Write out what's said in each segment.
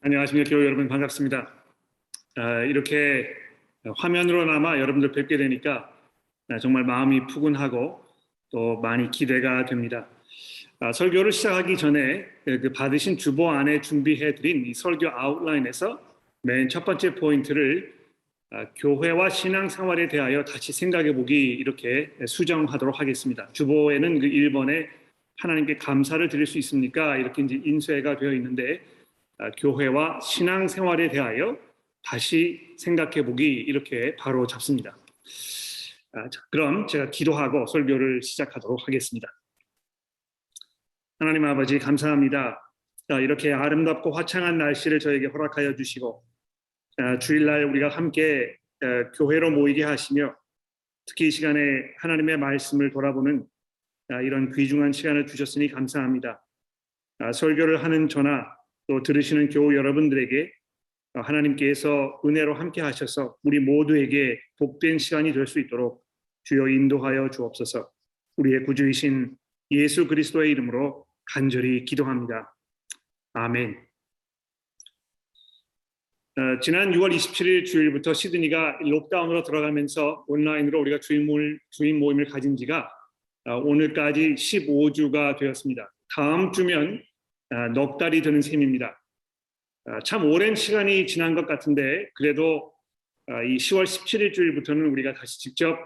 안녕하십니까. 교회 여러분 반갑습니다. 이렇게 화면으로나마 여러분들 뵙게 되니까 정말 마음이 푸근하고 또 많이 기대가 됩니다. 설교를 시작하기 전에 그 받으신 주보 안에 준비해드린 이 설교 아웃라인에서 맨 첫 번째 포인트를 교회와 신앙생활에 대하여 다시 생각해보기 이렇게 수정하도록 하겠습니다. 주보에는 그 1번에 하나님께 감사를 드릴 수 있습니까? 이렇게 이제 인쇄가 되어 있는데 교회와 신앙생활에 대하여 다시 생각해보기 이렇게 바로 잡습니다. 그럼 제가 기도하고 설교를 시작하도록 하겠습니다. 하나님 아버지 감사합니다. 이렇게 아름답고 화창한 날씨를 저에게 허락하여 주시고 주일날 우리가 함께 교회로 모이게 하시며 특히 이 시간에 하나님의 말씀을 돌아보는 이런 귀중한 시간을 주셨으니 감사합니다. 설교를 하는 저나 또 들으시는 교우 여러분들에게 하나님께서 은혜로 함께 하셔서 우리 모두에게 복된 시간이 될 수 있도록 주여 인도하여 주옵소서. 우리의 구주이신 예수 그리스도의 이름으로 간절히 기도합니다. 아멘. 지난 6월 27일 주일부터 시드니가 록다운으로 들어가면서 온라인으로 우리가 주인 모임을 가진 지가 오늘까지 15주가 되었습니다. 다음 주면 넉 달이 되는 셈입니다. 참 오랜 시간이 지난 것 같은데 그래도 이 10월 17일 주일부터는 우리가 다시 직접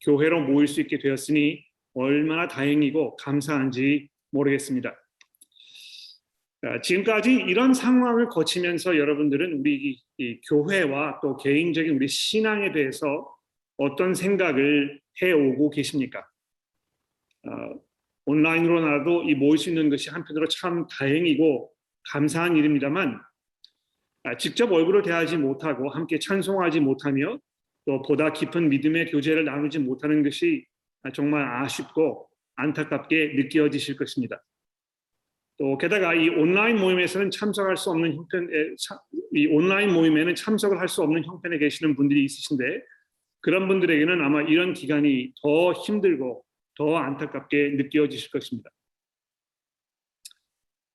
교회로 모일 수 있게 되었으니 얼마나 다행이고 감사한지 모르겠습니다. 지금까지 이런 상황을 거치면서 여러분들은 우리 이 교회와 또 개인적인 우리 신앙에 대해서 어떤 생각을 해오고 계십니까? 온라인으로나도 이 모일 수 있는 것이 한편으로 참 다행이고 감사한 일입니다만 직접 얼굴을 대하지 못하고 함께 찬송하지 못하며 또 보다 깊은 믿음의 교제를 나누지 못하는 것이 정말 아쉽고 안타깝게 느껴지실 것입니다. 또 게다가 이 온라인 모임에서는 참석할 수 없는 이 온라인 모임에는 참석을 할 수 없는 형편에 계시는 분들이 있으신데 그런 분들에게는 아마 이런 기간이 더 힘들고 더 안타깝게 느껴지실 것입니다.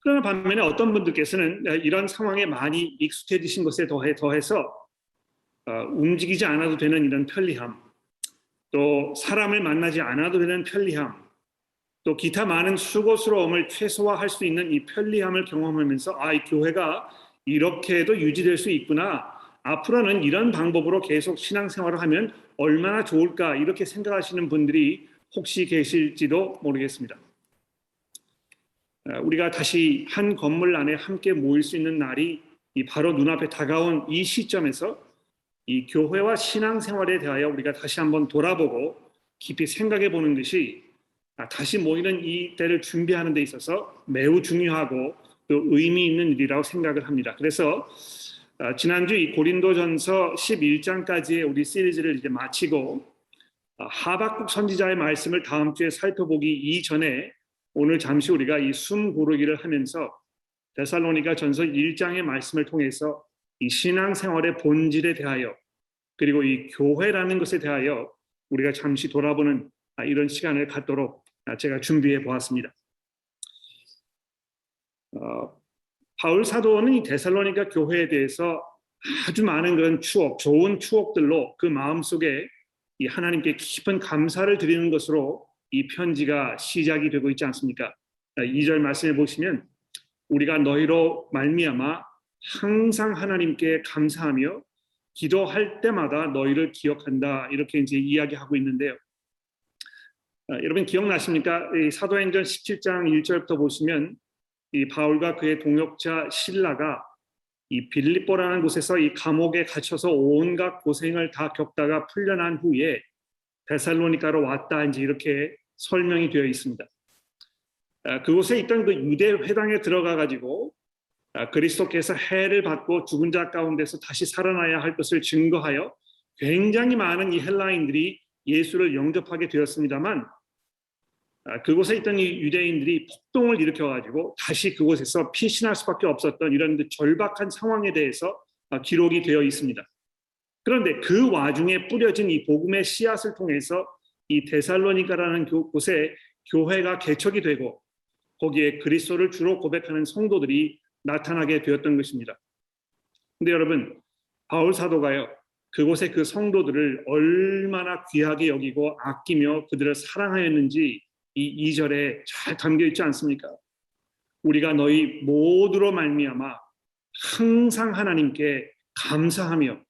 그러나 반면에 어떤 분들께서는 이런 상황에 많이 익숙해지신 것에 더해서 움직이지 않아도 되는 이런 편리함, 또 사람을 만나지 않아도 되는 편리함, 또 기타 많은 수고스러움을 최소화할 수 있는 이 편리함을 경험하면서 이 교회가 이렇게도 유지될 수 있구나. 앞으로는 이런 방법으로 계속 신앙생활을 하면 얼마나 좋을까 이렇게 생각하시는 분들이 혹시 계실지도 모르겠습니다. 우리가 다시 한 건물 안에 함께 모일 수 있는 날이 바로 눈앞에 다가온 이 시점에서 이 교회와 신앙생활에 대하여 우리가 다시 한번 돌아보고 깊이 생각해 보는 것이 다시 모이는 이 때를 준비하는 데 있어서 매우 중요하고 또 의미 있는 일이라고 생각을 합니다. 그래서 지난주 이 고린도전서 11장까지의 우리 시리즈를 이제 마치고 하박국 선지자의 말씀을 다음 주에 살펴보기 이전에 오늘 잠시 우리가 이 숨 고르기를 하면서 데살로니가 전서 1장의 말씀을 통해서 이 신앙생활의 본질에 대하여 그리고 이 교회라는 것에 대하여 우리가 잠시 돌아보는 이런 시간을 갖도록 제가 준비해 보았습니다. 바울 사도는 이 데살로니가 교회에 대해서 아주 많은 그런 추억, 좋은 추억들로 그 마음속에 이 하나님께 깊은 감사를 드리는 것으로 이 편지가 시작이 되고 있지 않습니까? 2절 말씀해 보시면 우리가 너희로 말미암아 항상 하나님께 감사하며 기도할 때마다 너희를 기억한다 이렇게 이제 이야기하고 있는데요. 여러분 기억나십니까? 이 사도행전 17장 1절부터 보시면 이 바울과 그의 동역자 실라가 이 빌립보라는 곳에서 이 감옥에 갇혀서 온갖 고생을 다 겪다가 풀려난 후에 데살로니가로 왔다 이제 이렇게 설명이 되어 있습니다. 그곳에 있던 그 유대 회당에 들어가 가지고 그리스도께서 해를 받고 죽은 자 가운데서 다시 살아나야 할 것을 증거하여 굉장히 많은 이 헬라인들이 예수를 영접하게 되었습니다만 그곳에 있던 이 유대인들이 폭동을 일으켜가지고 다시 그곳에서 피신할 수밖에 없었던 이런 절박한 상황에 대해서 기록이 되어 있습니다. 그런데 그 와중에 뿌려진 이 복음의 씨앗을 통해서 이 데살로니가라는 곳에 교회가 개척이 되고 거기에 그리스도를 주로 고백하는 성도들이 나타나게 되었던 것입니다. 근데 여러분, 바울 사도가요, 그곳의 그 성도들을 얼마나 귀하게 여기고 아끼며 그들을 사랑하였는지 이 2절에 잘 담겨 있지 않습니까? 우리가 너희 모두로 말미암아 항상 하나님께 감사하며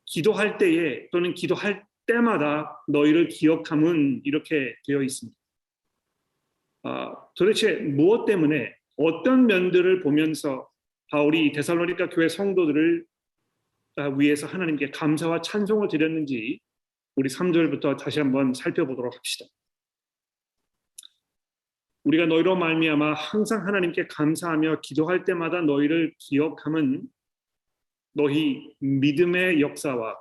기도할 때에 또는 기도할 때마다 너희를 기억함은 이렇게 되어 있습니다. 도대체 무엇 때문에 어떤 면들을 보면서 바울이 데살로니가 교회 성도들을 위해서 하나님께 감사와 찬송을 드렸는지 우리 3절부터 다시 한번 살펴보도록 합시다. 우리가 너희로 말미암아 항상 하나님께 감사하며 기도할 때마다 너희를 기억함은 너희 믿음의 역사와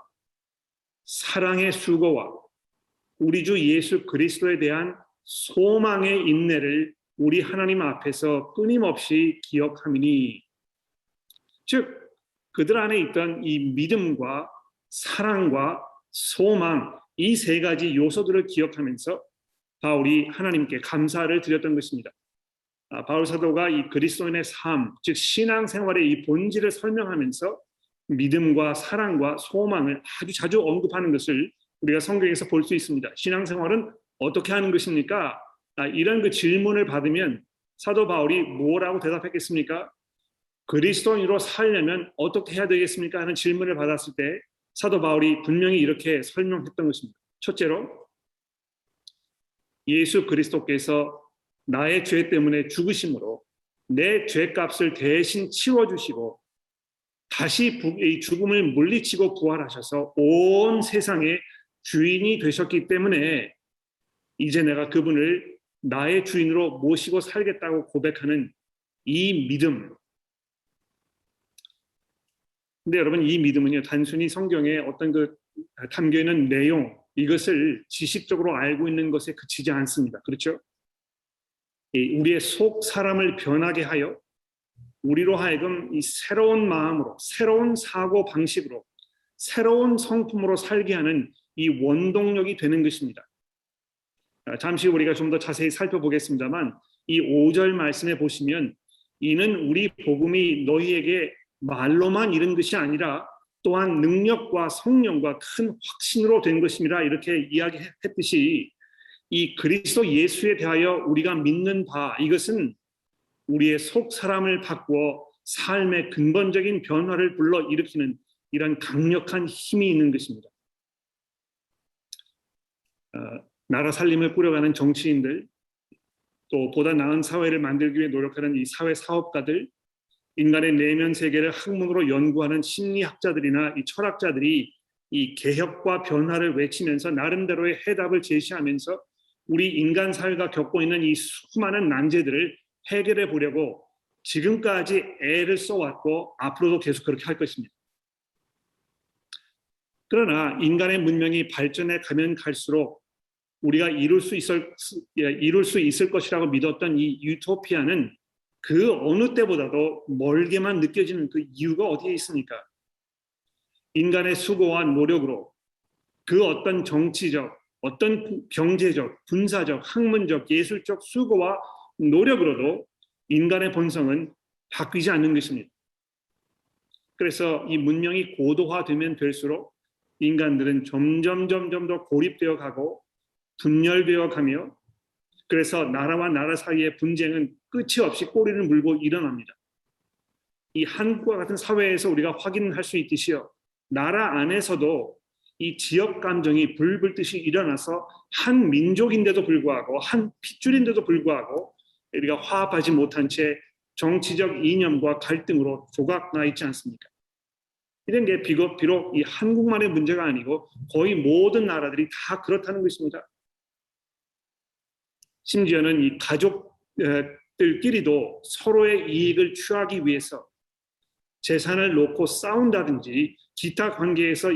사랑의 수고와 우리 주 예수 그리스도에 대한 소망의 인내를 우리 하나님 앞에서 끊임없이 기억함이니, 즉 그들 안에 있던 이 믿음과 사랑과 소망, 이 세 가지 요소들을 기억하면서 바울이 하나님께 감사를 드렸던 것입니다. 바울 사도가 이 그리스도인의 삶, 즉 신앙생활의 이 본질을 설명하면서 믿음과 사랑과 소망을 아주 자주 언급하는 것을 우리가 성경에서 볼 수 있습니다. 신앙생활은 어떻게 하는 것입니까? 이런 그 질문을 받으면 사도 바울이 뭐라고 대답했겠습니까? 그리스도인으로 살려면 어떻게 해야 되겠습니까? 하는 질문을 받았을 때 사도 바울이 분명히 이렇게 설명했던 것입니다. 첫째로, 예수 그리스도께서 나의 죄 때문에 죽으심으로 내 죄값을 대신 치워주시고 다시 이 죽음을 물리치고 부활하셔서 온 세상의 주인이 되셨기 때문에 이제 내가 그분을 나의 주인으로 모시고 살겠다고 고백하는 이 믿음. 근데 여러분, 이 믿음은요, 단순히 성경에 어떤 그 담겨 있는 내용, 이것을 지식적으로 알고 있는 것에 그치지 않습니다. 그렇죠? 우리의 속 사람을 변하게 하여 우리로 하여금 이 새로운 마음으로, 새로운 사고 방식으로, 새로운 성품으로 살게 하는 이 원동력이 되는 것입니다. 잠시 우리가 좀 더 자세히 살펴보겠습니다만 이 5절 말씀에 보시면 이는 우리 복음이 너희에게 말로만 이른 것이 아니라 또한 능력과 성령과 큰 확신으로 된 것입니다. 이렇게 이야기했듯이 이 그리스도 예수에 대하여 우리가 믿는 바, 이것은 우리의 속 사람을 바꾸어 삶의 근본적인 변화를 불러일으키는 이런 강력한 힘이 있는 것입니다. 나라 살림을 꾸려가는 정치인들, 또 보다 나은 사회를 만들기 위해 노력하는 이 사회 사업가들, 인간의 내면 세계를 학문으로 연구하는 심리학자들이나 이 철학자들이 이 개혁과 변화를 외치면서 나름대로의 해답을 제시하면서 우리 인간 사회가 겪고 있는 이 수많은 난제들을 해결해 보려고 지금까지 애를 써왔고 앞으로도 계속 그렇게 할 것입니다. 그러나 인간의 문명이 발전해 가면 갈수록 우리가 이룰 수 있을 것이라고 믿었던 이 유토피아는 그 어느 때보다도 멀게만 느껴지는 그 이유가 어디에 있습니까? 인간의 수고와 노력으로 그 어떤 정치적, 어떤 경제적, 군사적, 학문적, 예술적 수고와 노력으로도 인간의 본성은 바뀌지 않는 것입니다. 그래서 이 문명이 고도화되면 될수록 인간들은 점점 더 고립되어 가고 분열되어 가며, 그래서 나라와 나라 사이의 분쟁은 끝이 없이 꼬리를 물고 일어납니다. 이 한국과 같은 사회에서 우리가 확인할 수 있듯이요, 나라 안에서도 이 지역 감정이 불불 듯이 일어나서 한 민족인데도 불구하고, 한 핏줄인데도 불구하고 우리가 화합하지 못한 채 정치적 이념과 갈등으로 조각나 있지 않습니까? 이런 게 비록 이 한국만의 문제가 아니고 거의 모든 나라들이 다 그렇다는 것입니다. 심지어는 이 가족들끼리도 서로의 이익을 취하기 위해서 재산을 놓고 싸운다든지 기타 관계에서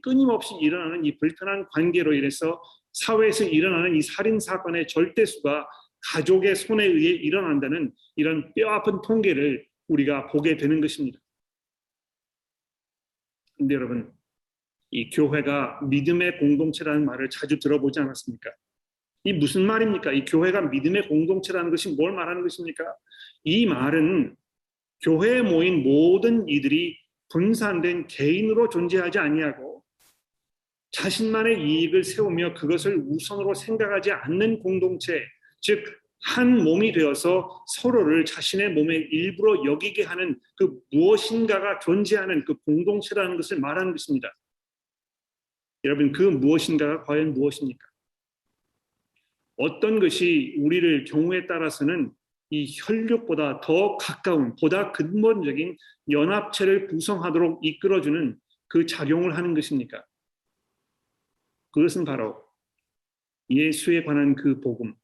끊임없이 일어나는 이 불편한 관계로 인해서 사회에서 일어나는 이 살인 사건의 절대수가 가족의 손에 의해 일어난다는 이런 뼈아픈 통계를 우리가 보게 되는 것입니다. 그런데 여러분, 이 교회가 믿음의 공동체라는 말을 자주 들어보지 않았습니까? 이 무슨 말입니까? 이 교회가 믿음의 공동체라는 것이 뭘 말하는 것입니까? 이 말은 교회에 모인 모든 이들이 분산된 개인으로 존재하지 아니하고 자신만의 이익을 세우며 그것을 우선으로 생각하지 않는 공동체, 즉 한 몸이 되어서 서로를 자신의 몸의 일부로 여기게 하는 그 무엇인가가 존재하는 그 공동체라는 것을 말하는 것입니다. 여러분, 그 무엇인가가 과연 무엇입니까? 어떤 것이 우리를 경우에 따라서는 이 혈육보다 더 가까운, 보다 근본적인 연합체를 구성하도록 이끌어주는 그 작용을 하는 것입니까? 그것은 바로 예수에 관한 그 복음.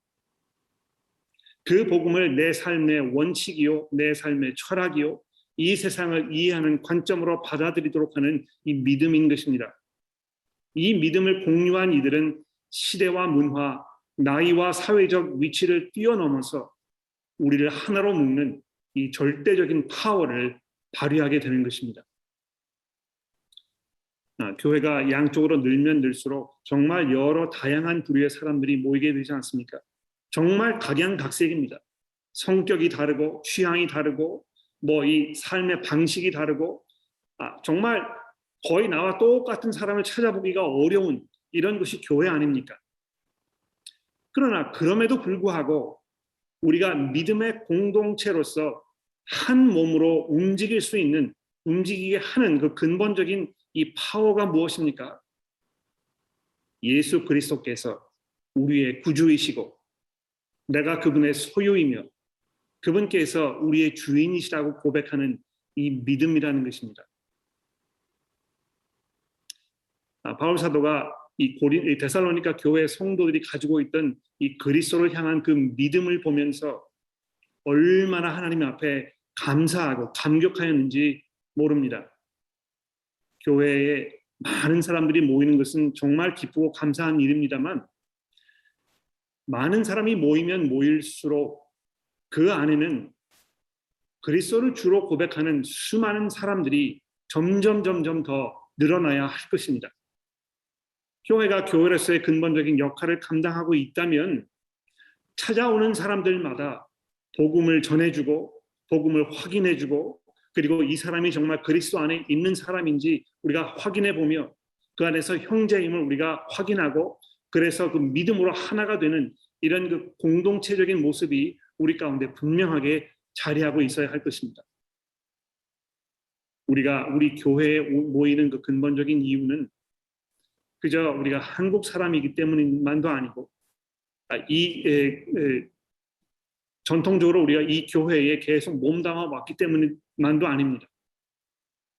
그 복음을 내 삶의 원칙이요, 내 삶의 철학이요, 이 세상을 이해하는 관점으로 받아들이도록 하는 이 믿음인 것입니다. 이 믿음을 공유한 이들은 시대와 문화, 나이와 사회적 위치를 뛰어넘어서 우리를 하나로 묶는 이 절대적인 파워를 발휘하게 되는 것입니다. 교회가 양쪽으로 늘면 늘수록 정말 여러 다양한 부류의 사람들이 모이게 되지 않습니까? 정말 각양각색입니다. 성격이 다르고 취향이 다르고 이 삶의 방식이 다르고 정말 거의 나와 똑같은 사람을 찾아보기가 어려운 이런 것이 교회 아닙니까? 그러나 그럼에도 불구하고 우리가 믿음의 공동체로서 한 몸으로 움직일 수 있는, 움직이게 하는 그 근본적인 이 파워가 무엇입니까? 예수 그리스도께서 우리의 구주이시고 내가 그분의 소유이며 그분께서 우리의 주인이시라고 고백하는 이 믿음이라는 것입니다. 바울 사도가 이 데살로니가 교회 성도들이 가지고 있던 이 그리스도를 향한 그 믿음을 보면서 얼마나 하나님 앞에 감사하고 감격하였는지 모릅니다. 교회에 많은 사람들이 모이는 것은 정말 기쁘고 감사한 일입니다만 많은 사람이 모이면 모일수록 그 안에는 그리스도를 주로 고백하는 수많은 사람들이 점점 더 늘어나야 할 것입니다. 교회가 교회로서의 근본적인 역할을 감당하고 있다면 찾아오는 사람들마다 복음을 전해주고 복음을 확인해주고 그리고 이 사람이 정말 그리스도 안에 있는 사람인지 우리가 확인해보며 그 안에서 형제임을 우리가 확인하고 그래서 그 믿음으로 하나가 되는 이런 그 공동체적인 모습이 우리 가운데 분명하게 자리하고 있어야 할 것입니다. 우리 교회에 모이는 그 근본적인 이유는 그저 우리가 한국 사람이기 때문만도 아니고 전통적으로 우리가 이 교회에 계속 몸담아 왔기 때문만도 아닙니다.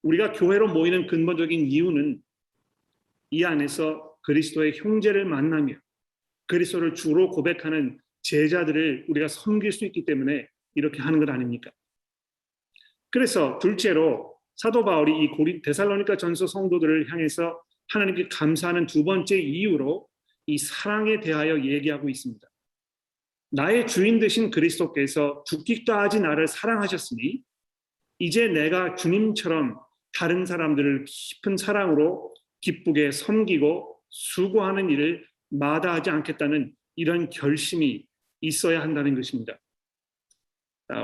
우리가 교회로 모이는 근본적인 이유는 이 안에서 그리스도의 형제를 만나며 그리스도를 주로 고백하는 제자들을 우리가 섬길 수 있기 때문에 이렇게 하는 것 아닙니까? 그래서 둘째로 사도 바울이 이 데살로니가 전서 성도들을 향해서 하나님께 감사하는 두 번째 이유로 이 사랑에 대하여 얘기하고 있습니다. 나의 주인 되신 그리스도께서 죽기까지 나를 사랑하셨으니 이제 내가 주님처럼 다른 사람들을 깊은 사랑으로 기쁘게 섬기고 수고하는 일을 마다하지 않겠다는 이런 결심이 있어야 한다는 것입니다.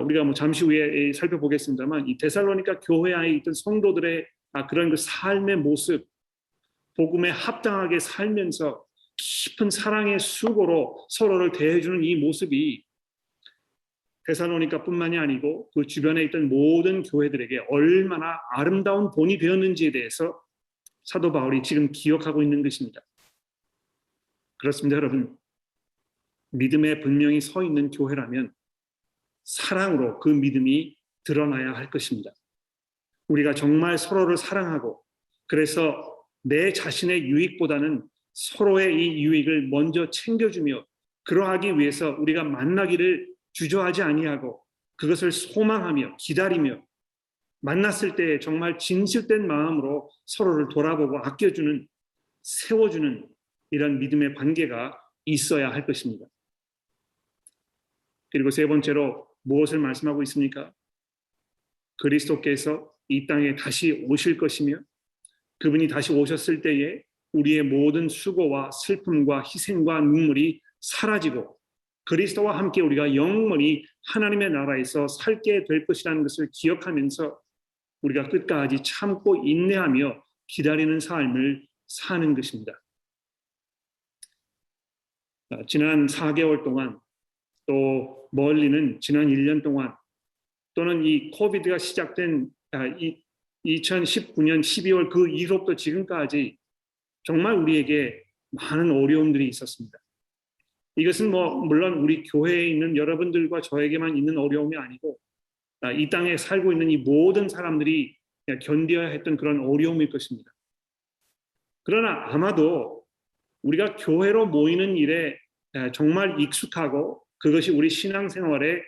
우리가 잠시 후에 살펴보겠습니다만 이 데살로니가 교회 안에 있던 성도들의 그런 그 삶의 모습, 복음에 합당하게 살면서 깊은 사랑의 수고로 서로를 대해주는 이 모습이 데살로니가뿐만이 아니고 그 주변에 있던 모든 교회들에게 얼마나 아름다운 본이 되었는지에 대해서 사도 바울이 지금 기억하고 있는 것입니다. 그렇습니다, 여러분. 믿음에 분명히 서 있는 교회라면 사랑으로 그 믿음이 드러나야 할 것입니다. 우리가 정말 서로를 사랑하고 그래서 내 자신의 유익보다는 서로의 이 유익을 먼저 챙겨주며 그러하기 위해서 우리가 만나기를 주저하지 아니하고 그것을 소망하며 기다리며 만났을 때 정말 진실된 마음으로 서로를 돌아보고 아껴주는, 세워주는 이런 믿음의 관계가 있어야 할 것입니다. 그리고 세 번째로 무엇을 말씀하고 있습니까? 그리스도께서 이 땅에 다시 오실 것이며 그분이 다시 오셨을 때에 우리의 모든 수고와 슬픔과 희생과 눈물이 사라지고 그리스도와 함께 우리가 영원히 하나님의 나라에서 살게 될 것이라는 것을 기억하면서 우리가 끝까지 참고 인내하며 기다리는 삶을 사는 것입니다. 지난 4개월 동안 또 멀리는 지난 1년 동안 또는 이 코비드가 시작된 2019년 12월 그 이후부터 지금까지 정말 우리에게 많은 어려움들이 있었습니다. 이것은 물론 우리 교회에 있는 여러분들과 저에게만 있는 어려움이 아니고 이 땅에 살고 있는 이 모든 사람들이 견뎌야 했던 그런 어려움일 것입니다. 그러나 아마도 우리가 교회로 모이는 일에 정말 익숙하고 그것이 우리 신앙생활에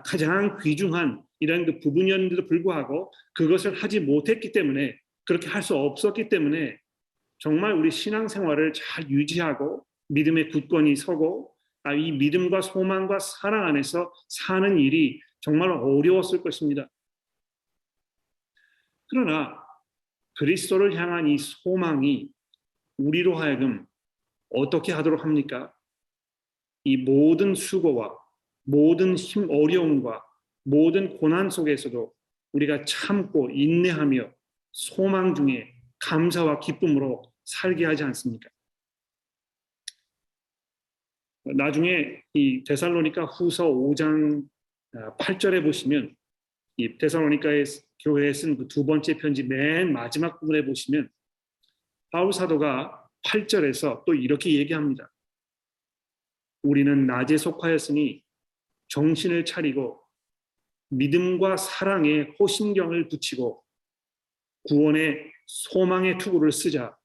가장 귀중한 이런 그 부분이었는데도 불구하고 그것을 하지 못했기 때문에 그렇게 할 수 없었기 때문에 정말 우리 신앙생활을 잘 유지하고 믿음의 굳건히 서고 이 믿음과 소망과 사랑 안에서 사는 일이 정말 어려웠을 것입니다. 그러나 그리스도를 향한 이 소망이 우리로 하여금 어떻게 하도록 합니까? 이 모든 수고와 모든 어려움과 모든 고난 속에서도 우리가 참고 인내하며 소망 중에 감사와 기쁨으로 살게 하지 않습니까? 나중에 이 데살로니가 후서 5장 8절에 보시면 이 데살로니가의 교회에 쓴 그 두 번째 편지 맨 마지막 부분에 보시면 바울 사도가 8절에서 또 이렇게 얘기합니다. 우리는 낮에 속하였으니 정신을 차리고 믿음과 사랑에 호심경을 붙이고 구원의 소망의 투구를 쓰자.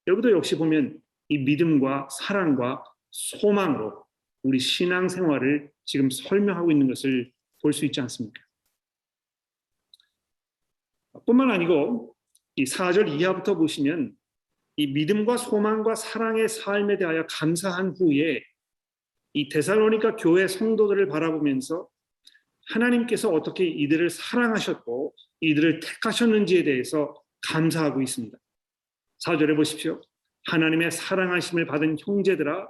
여기도 역시 보면 이 믿음과 사랑과 소망으로 우리 신앙생활을 지금 설명하고 있는 것을 볼 수 있지 않습니까? 뿐만 아니고 이 4절 이하부터 보시면 이 믿음과 소망과 사랑의 삶에 대하여 감사한 후에 이 데살로니가 교회 성도들을 바라보면서 하나님께서 어떻게 이들을 사랑하셨고 이들을 택하셨는지에 대해서 감사하고 있습니다. 4절에 보십시오. 하나님의 사랑하심을 받은 형제들아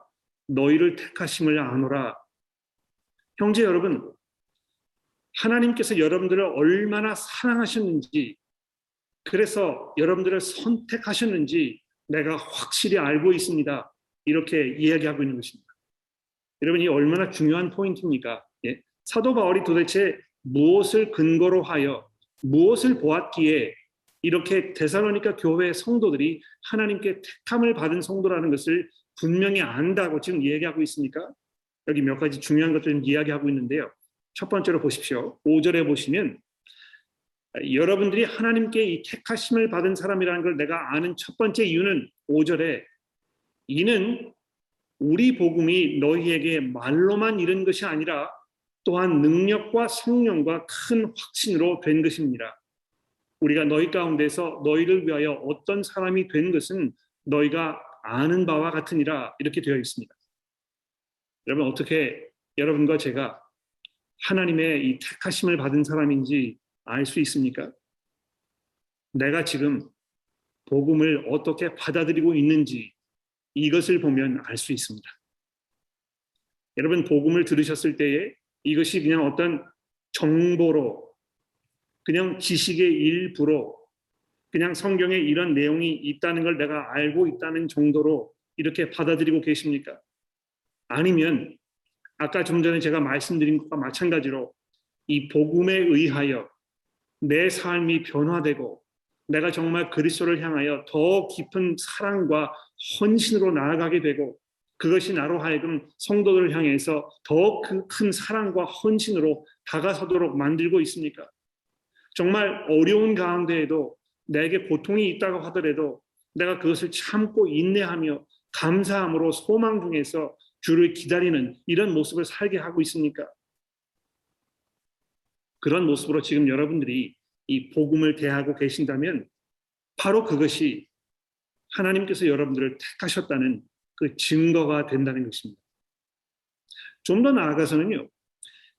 너희를 택하심을 아노라. 형제 여러분, 하나님께서 여러분들을 얼마나 사랑하셨는지 그래서 여러분들을 선택하셨는지 내가 확실히 알고 있습니다. 이렇게 이야기하고 있는 것입니다. 여러분 이 얼마나 중요한 포인트입니까? 예? 사도 바울이 도대체 무엇을 근거로 하여 무엇을 보았기에 이렇게 데살로니가 교회 성도들이 하나님께 택함을 받은 성도라는 것을 분명히 안다고 지금 얘기하고 있습니까? 여기 몇 가지 중요한 것들을 이야기하고 있는데요. 첫 번째로 보십시오. 5절에 보시면 여러분들이 하나님께 이 택하심을 받은 사람이라는 걸 내가 아는 첫 번째 이유는 5절에 이는 우리 복음이 너희에게 말로만 이른 것이 아니라 또한 능력과 성령과 큰 확신으로 된 것입니다. 우리가 너희 가운데서 너희를 위하여 어떤 사람이 된 것은 너희가 아는 바와 같으니라 이렇게 되어 있습니다. 여러분 어떻게 여러분과 제가 하나님의 이 택하심을 받은 사람인지 알 수 있습니까? 내가 지금 복음을 어떻게 받아들이고 있는지 이것을 보면 알 수 있습니다. 여러분 복음을 들으셨을 때에 이것이 그냥 어떤 정보로 그냥 지식의 일부로 그냥 성경에 이런 내용이 있다는 걸 내가 알고 있다는 정도로 이렇게 받아들이고 계십니까? 아니면 아까 좀 전에 제가 말씀드린 것과 마찬가지로 이 복음에 의하여 내 삶이 변화되고 내가 정말 그리스도를 향하여 더 깊은 사랑과 헌신으로 나아가게 되고 그것이 나로 하여금 성도들을 향해서 더 큰 사랑과 헌신으로 다가서도록 만들고 있습니까? 정말 어려운 가운데에도 내게 고통이 있다고 하더라도 내가 그것을 참고 인내하며 감사함으로 소망 중에서 주를 기다리는 이런 모습을 살게 하고 있습니까? 그런 모습으로 지금 여러분들이 이 복음을 대하고 계신다면 바로 그것이 하나님께서 여러분들을 택하셨다는 그 증거가 된다는 것입니다. 좀 더 나아가서는요.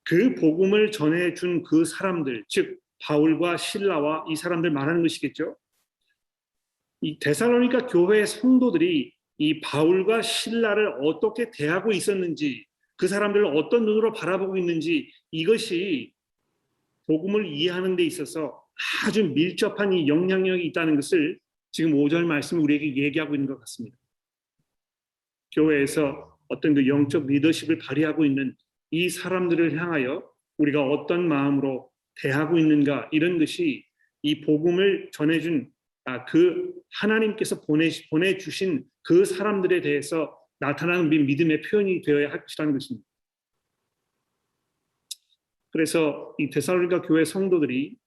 그 복음을 전해준 그 사람들, 즉 바울과 실라와 이 사람들 말하는 것이겠죠. 이 데살로니가 교회의 성도들이 이 바울과 실라를 어떻게 대하고 있었는지 그 사람들을 어떤 눈으로 바라보고 있는지 이것이 복음을 이해하는 데 있어서 아주 밀접한 이 영향력이 있다는 것을 지금 5절 말씀 우리에게 얘기하고 있는 것 같습니다. 교회에서 어떤 그 영적 리더십을 발휘하고 있는 이 사람들을 향하여 우리가 어떤 마음으로 대하고 있는가, 이런 것이 이 복음을 전해준 그 하나님께서 보내주신 그 사람들에 대해서 나타나는 믿음의 표현이 되어야 할 것이라는 것입니다. 그래서 이 데살로니가 교회 성도들이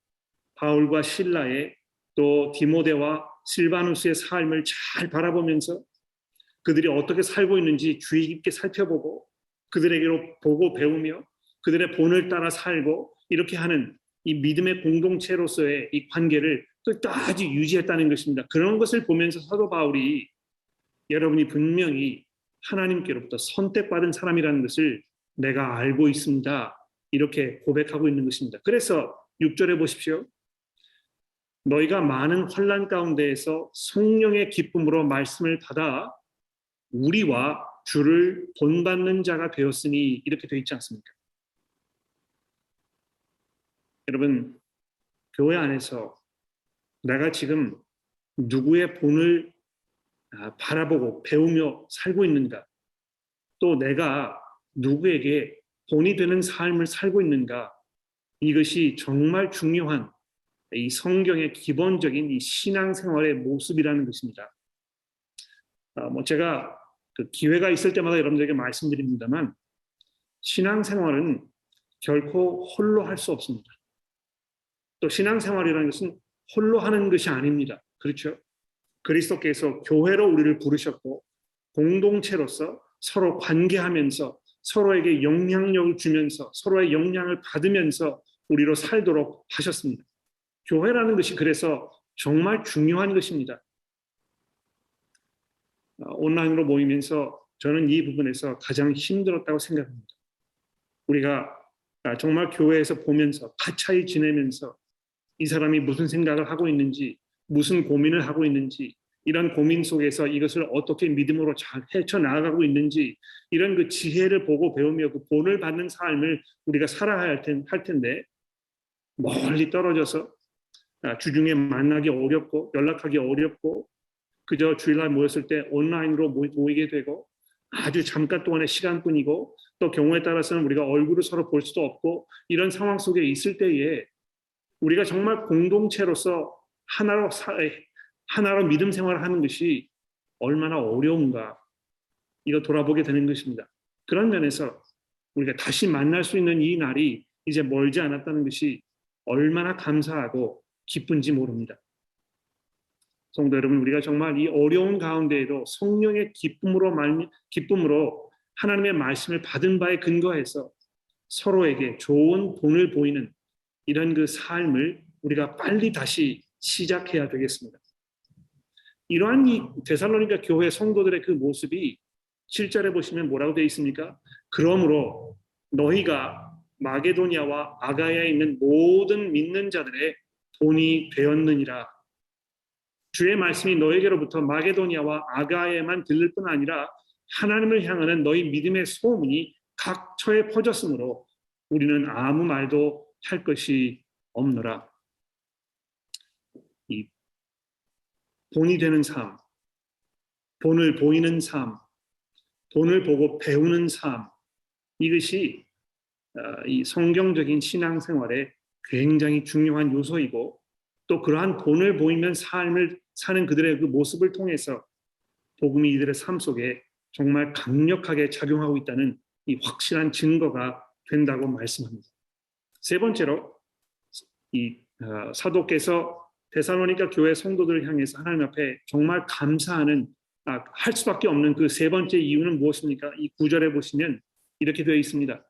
바울과 실라의 또 디모데와 실바누스의 삶을 잘 바라보면서 그들이 어떻게 살고 있는지 주의 깊게 살펴보고 그들에게로 보고 배우며 그들의 본을 따라 살고 이렇게 하는 이 믿음의 공동체로서의 이 관계를 끝까지 유지했다는 것입니다. 그런 것을 보면서 사도 바울이 여러분이 분명히 하나님께로부터 선택받은 사람이라는 것을 내가 알고 있습니다, 이렇게 고백하고 있는 것입니다. 그래서 6절에 보십시오. 너희가 많은 환난 가운데에서 성령의 기쁨으로 말씀을 받아 우리와 주를 본받는 자가 되었으니, 이렇게 되어 있지 않습니까? 여러분, 교회 안에서 내가 지금 누구의 본을 바라보고 배우며 살고 있는가, 또 내가 누구에게 본이 되는 삶을 살고 있는가, 이것이 정말 중요한 이 성경의 기본적인 이 신앙생활의 모습이라는 것입니다. 제가 그 기회가 있을 때마다 여러분들에게 말씀드립니다만 신앙생활은 결코 홀로 할 수 없습니다. 또 신앙생활이라는 것은 홀로 하는 것이 아닙니다. 그렇죠? 그리스도께서 교회로 우리를 부르셨고 공동체로서 서로 관계하면서 서로에게 영향력을 주면서 서로의 영향을 받으면서 우리로 살도록 하셨습니다. 교회라는 것이 그래서 정말 중요한 것입니다. 온라인으로 모이면서 저는 이 부분에서 가장 힘들었다고 생각합니다. 우리가 정말 교회에서 보면서 가차히 지내면서 이 사람이 무슨 생각을 하고 있는지, 무슨 고민을 하고 있는지, 이런 고민 속에서 이것을 어떻게 믿음으로 잘 헤쳐나가고 있는지, 이런 그 지혜를 보고 배우며 그 본을 받는 삶을 우리가 살아야 할 텐데 멀리 떨어져서 주중에 만나기 어렵고 연락하기 어렵고 그저 주일날 모였을 때 온라인으로 모이게 되고 아주 잠깐 동안의 시간뿐이고 또 경우에 따라서는 우리가 얼굴을 서로 볼 수도 없고 이런 상황 속에 있을 때에 우리가 정말 공동체로서 하나로 믿음 생활을 하는 것이 얼마나 어려운가, 이거 돌아보게 되는 것입니다. 그런 면에서 우리가 다시 만날 수 있는 이 날이 이제 멀지 않았다는 것이 얼마나 감사하고 기쁜지 모릅니다. 성도 여러분, 우리가 정말 이 어려운 가운데에도 성령의 기쁨으로 하나님의 말씀을 받은 바에 근거해서 서로에게 좋은 본을 보이는 이런 그 삶을 우리가 빨리 다시 시작해야 되겠습니다. 이러한 이 데살로니가 교회 성도들의 그 모습이 7절에 보시면 뭐라고 되어 있습니까? 그러므로 너희가 마게도니아와 아가야에 있는 모든 믿는 자들의 본이 되었느니라. 주의 말씀이 너에게로부터 마게도니아와 아가야에만 들릴 뿐 아니라 하나님을 향하는 너희 믿음의 소문이 각처에 퍼졌으므로 우리는 아무 말도 할 것이 없노라. 이 본이 되는 삶, 본을 보이는 삶, 본을 보고 배우는 삶, 이것이 이 성경적인 신앙생활의 굉장히 중요한 요소이고 또 그러한 본을 보이면 삶을 사는 그들의 그 모습을 통해서 복음이 이들의 삶 속에 정말 강력하게 작용하고 있다는 이 확실한 증거가 된다고 말씀합니다. 세 번째로 이 사도께서 데살로니가 교회 성도들을 향해서 하나님 앞에 정말 감사하는 할 수밖에 없는 그 세 번째 이유는 무엇입니까? 이 9절에 보시면 이렇게 되어 있습니다.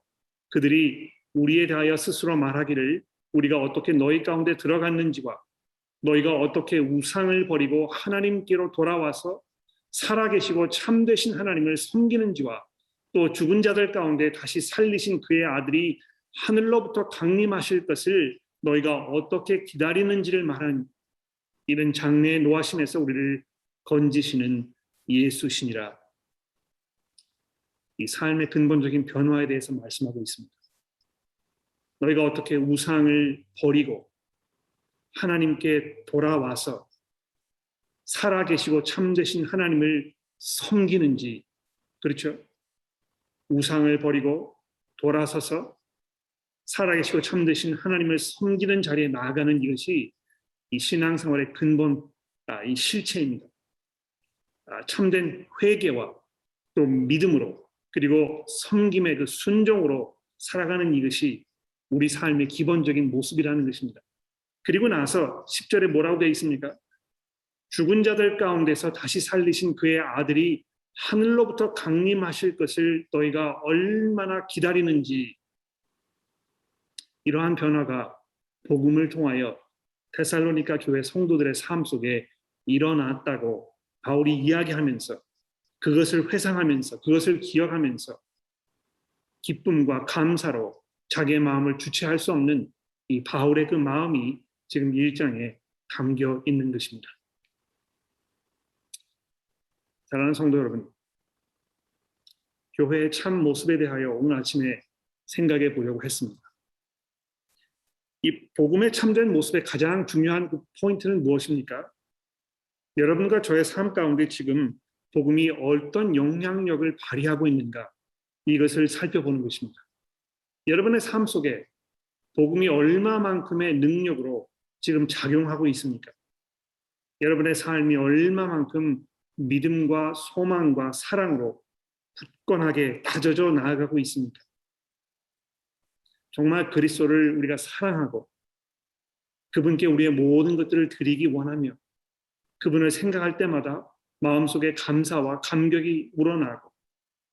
그들이 우리에 대하여 스스로 말하기를 우리가 어떻게 너희 가운데 들어갔는지와 너희가 어떻게 우상을 버리고 하나님께로 돌아와서 살아계시고 참되신 하나님을 섬기는지와 또 죽은 자들 가운데 다시 살리신 그의 아들이 하늘로부터 강림하실 것을 너희가 어떻게 기다리는지를 말하는 이런 장래의 노하심에서 우리를 건지시는 예수시니라. 이 삶의 근본적인 변화에 대해서 말씀하고 있습니다. 너희가 어떻게 우상을 버리고 하나님께 돌아와서 살아계시고 참되신 하나님을 섬기는지, 그렇죠? 우상을 버리고 돌아서서 살아계시고 참되신 하나님을 섬기는 자리에 나아가는 이것이 이 신앙생활의 근본, 이 실체입니다. 참된 회개와 또 믿음으로 그리고 섬김의 그 순종으로 살아가는 이것이 우리 삶의 기본적인 모습이라는 것입니다. 그리고 나서 10절에 뭐라고 되어 있습니까? 죽은 자들 가운데서 다시 살리신 그의 아들이 하늘로부터 강림하실 것을 너희가 얼마나 기다리는지. 이러한 변화가 복음을 통하여 데살로니가 교회 성도들의 삶 속에 일어났다고 바울이 이야기하면서 그것을 회상하면서 그것을 기억하면서 기쁨과 감사로 자기의 마음을 주체할 수 없는 이 바울의 그 마음이 지금 1장에 담겨 있는 것입니다. 사랑하는 성도 여러분, 교회의 참 모습에 대하여 오늘 아침에 생각해 보려고 했습니다. 이 복음의 참된 모습의 가장 중요한 그 포인트는 무엇입니까? 여러분과 저의 삶 가운데 지금 복음이 어떤 영향력을 발휘하고 있는가, 이것을 살펴보는 것입니다. 여러분의 삶 속에 복음이 얼마만큼의 능력으로 지금 작용하고 있습니까? 여러분의 삶이 얼마만큼 믿음과 소망과 사랑으로 굳건하게 다져져 나아가고 있습니까? 정말 그리스도를 우리가 사랑하고 그분께 우리의 모든 것들을 드리기 원하며 그분을 생각할 때마다 마음속에 감사와 감격이 우러나고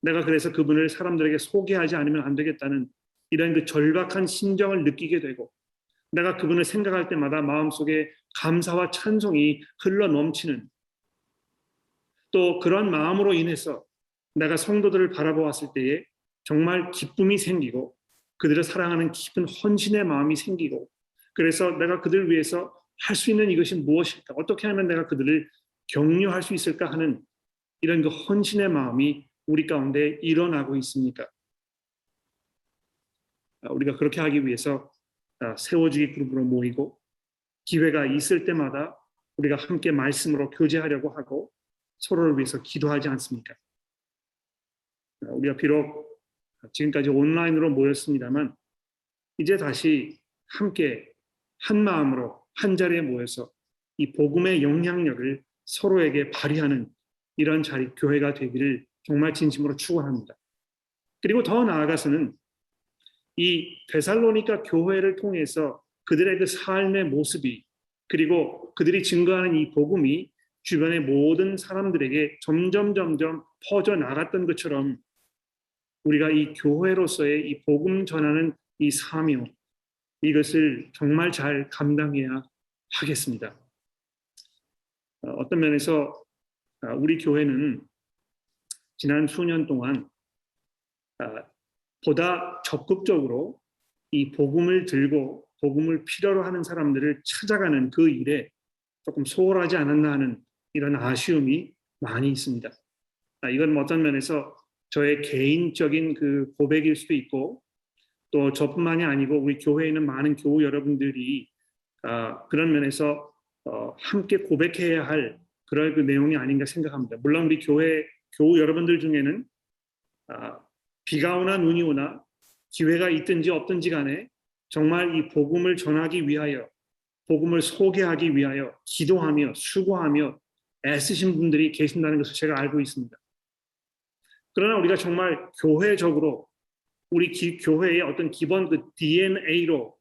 내가 그래서 그분을 사람들에게 소개하지 않으면 안 되겠다는 이런 그 절박한 심정을 느끼게 되고 내가 그분을 생각할 때마다 마음속에 감사와 찬송이 흘러 넘치는, 또 그런 마음으로 인해서 내가 성도들을 바라보았을 때에 정말 기쁨이 생기고 그들을 사랑하는 깊은 헌신의 마음이 생기고, 그래서 내가 그들을 위해서 할 수 있는 이것이 무엇일까? 어떻게 하면 내가 그들을 격려할 수 있을까 하는 이런 그 헌신의 마음이 우리 가운데 일어나고 있습니까? 우리가 그렇게 하기 위해서 세워주기 그룹으로 모이고 기회가 있을 때마다 우리가 함께 말씀으로 교제하려고 하고 서로를 위해서 기도하지 않습니까? 우리가 비록 지금까지 온라인으로 모였습니다만 이제 다시 함께 한 마음으로 한 자리에 모여서 이 복음의 영향력을 서로에게 발휘하는 이런 자리, 교회가 되기를 정말 진심으로 축원합니다. 그리고 더 나아가서는 이 데살로니가 교회를 통해서 그들의 그 삶의 모습이, 그리고 그들이 증거하는 이 복음이 주변의 모든 사람들에게 점점 퍼져 나갔던 것처럼 우리가 이 교회로서의 이 복음 전하는 이 사명, 이것을 정말 잘 감당해야 하겠습니다. 어떤 면에서 우리 교회는 지난 수년 동안 보다 적극적으로 이 복음을 들고 복음을 필요로 하는 사람들을 찾아가는 그 일에 조금 소홀하지 않았나 하는 이런 아쉬움이 많이 있습니다. 이건 어떤 면에서 저의 개인적인 그 고백일 수도 있고 또 저뿐만이 아니고 우리 교회에 있는 많은 교우 여러분들이 그런 면에서 함께 고백해야 할 그런 그 내용이 아닌가 생각합니다. 물론 우리 교우 여러분들 중에는 비가 오나 눈이 오나 기회가 있든지 없든지 간에 정말 이 복음을 전하기 위하여, 복음을 소개하기 위하여 기도하며 수고하며 애쓰신 분들이 계신다는 것을 제가 알고 있습니다. 그러나 우리가 정말 교회적으로 우리 교회의 어떤 기본 그 DNA로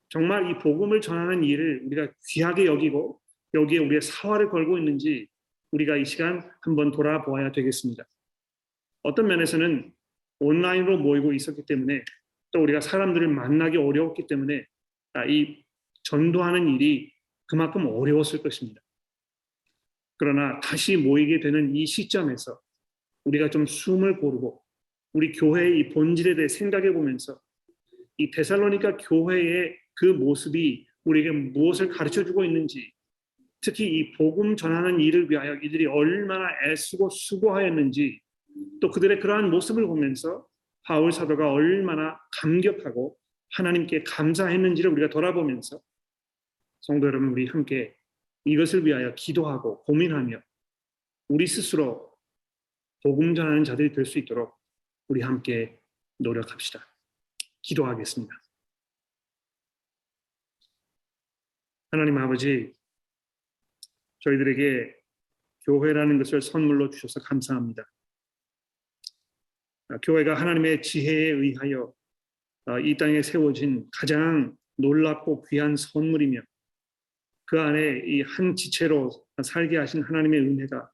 정말 이 복음을 전하는 일을 우리가 귀하게 여기고 여기에 우리의 사활을 걸고 있는지 우리가 이 시간 한번 돌아보아야 되겠습니다. 어떤 면에서는 온라인으로 모이고 있었기 때문에 또 우리가 사람들을 만나기 어려웠기 때문에 이 전도하는 일이 그만큼 어려웠을 것입니다. 그러나 다시 모이게 되는 이 시점에서 우리가 좀 숨을 고르고 우리 교회의 이 본질에 대해 생각해 보면서 이 데살로니가 교회의 그 모습이 우리에게 무엇을 가르쳐주고 있는지, 특히 이 복음 전하는 일을 위하여 이들이 얼마나 애쓰고 수고하였는지, 또 그들의 그러한 모습을 보면서 바울 사도가 얼마나 감격하고 하나님께 감사했는지를 우리가 돌아보면서 성도 여러분, 우리 함께 이것을 위하여 기도하고 고민하며 우리 스스로 복음 전하는 자들이 될 수 있도록 우리 함께 노력합시다. 기도하겠습니다. 하나님 아버지, 저희들에게 교회라는 것을 선물로 주셔서 감사합니다. 교회가 하나님의 지혜에 의하여 이 땅에 세워진 가장 놀랍고 귀한 선물이며 그 안에 이 한 지체로 살게 하신 하나님의 은혜가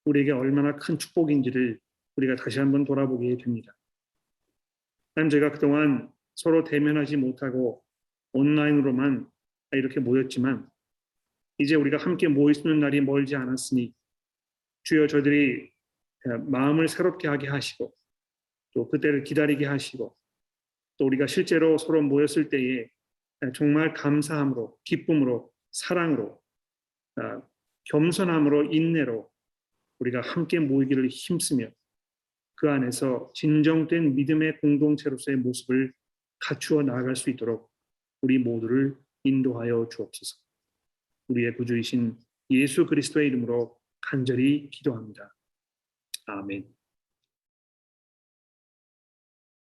우리에게 얼마나 큰 축복인지를 우리가 다시 한번 돌아보게 됩니다. 하나님, 저희가 그동안 서로 대면하지 못하고 온라인으로만 이렇게 모였지만 이제 우리가 함께 모일 수 있는 날이 멀지 않았으니 주여 저희들이 마음을 새롭게 하게 하시고 또 그때를 기다리게 하시고 또 우리가 실제로 서로 모였을 때에 정말 감사함으로 기쁨으로 사랑으로 겸손함으로 인내로 우리가 함께 모이기를 힘쓰며 그 안에서 진정된 믿음의 공동체로서의 모습을 갖추어 나아갈 수 있도록 우리 모두를 인도하여 주옵소서. 우리의 구주이신 예수 그리스도의 이름으로 간절히 기도합니다. 아멘.